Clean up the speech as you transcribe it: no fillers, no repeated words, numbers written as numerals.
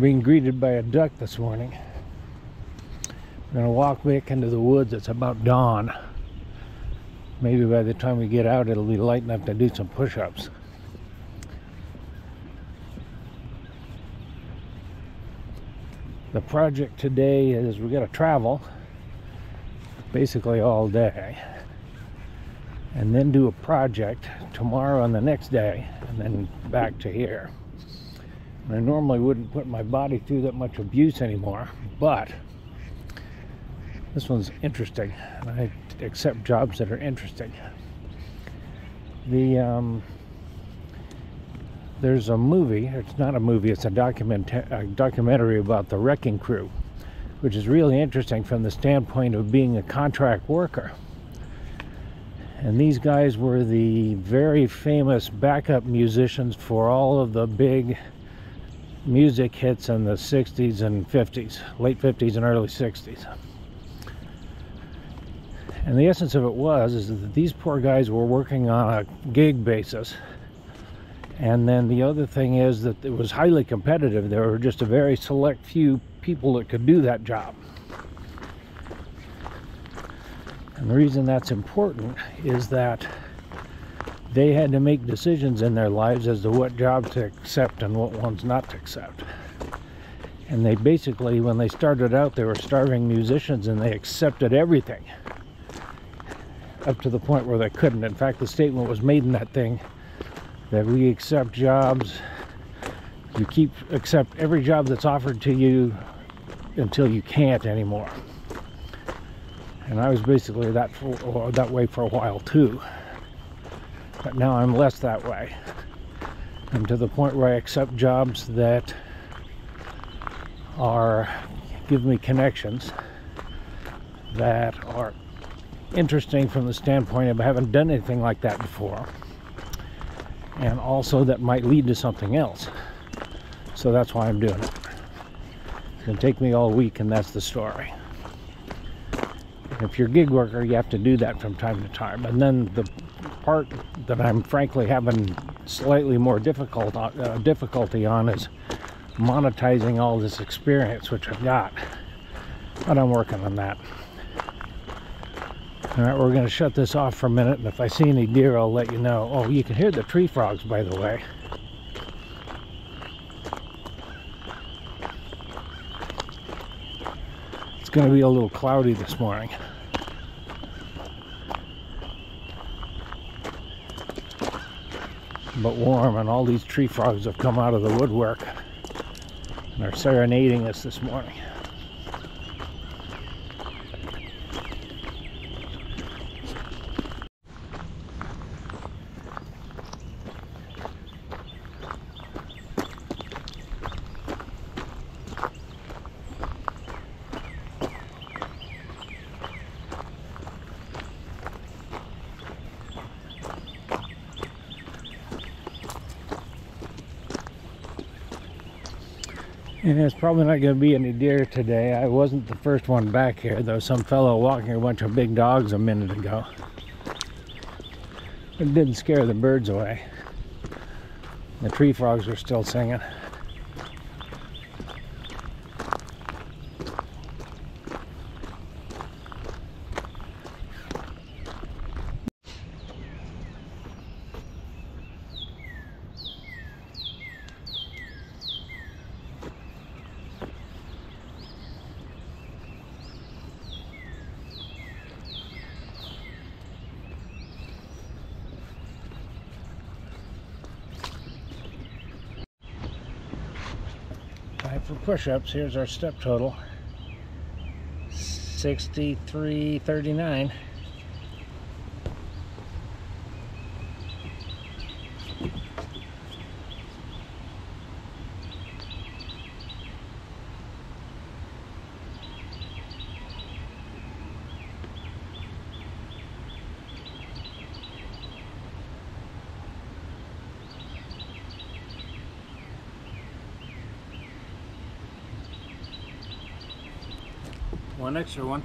being greeted by a duck this morning. We're gonna walk back into the woods. It's about dawn. Maybe by the time we get out, it'll be light enough to do some push-ups. The project today is we gotta travel basically all day and then do a project tomorrow and the next day and then back to here. And I normally wouldn't put my body through that much abuse anymore, but this one's interesting, and I accept jobs that are interesting. There's a movie, it's not a movie, it's a documentary about the Wrecking Crew, which is really interesting from the standpoint of being a contract worker. And these guys were the very famous backup musicians for all of the big music hits in the 60s and 50s, late 50s and early 60s. And the essence of it is that these poor guys were working on a gig basis. And then the other thing is that it was highly competitive. There were just a very select few people that could do that job. And the reason that's important is that they had to make decisions in their lives as to what job to accept and what ones not to accept. And they basically, when they started out, they were starving musicians and they accepted everything up to the point where they couldn't. In fact, the statement was made in that thing that we accept jobs, you accept every job that's offered to you until you can't anymore. And I was basically that way for a while too. But now I'm less that way. I'm to the point where I accept jobs that give me connections that are interesting from the standpoint of I haven't done anything like that before, and also that might lead to something else. So that's why I'm doing it. It's gonna take me all week, and that's the story. If you're a gig worker, you have to do that from time to time. And then the part that I'm frankly having slightly more difficulty on is monetizing all this experience, which I've got. But I'm working on that. Alright, we're going to shut this off for a minute, and if I see any deer, I'll let you know. Oh, you can hear the tree frogs, by the way. It's going to be a little cloudy this morning. But warm, and all these tree frogs have come out of the woodwork and are serenading us this morning. And there's probably not going to be any deer today. I wasn't the first one back here. There was some fellow walking a bunch of big dogs a minute ago. It didn't scare the birds away. The tree frogs were still singing. For push-ups, here's our step total, 6339. One extra one.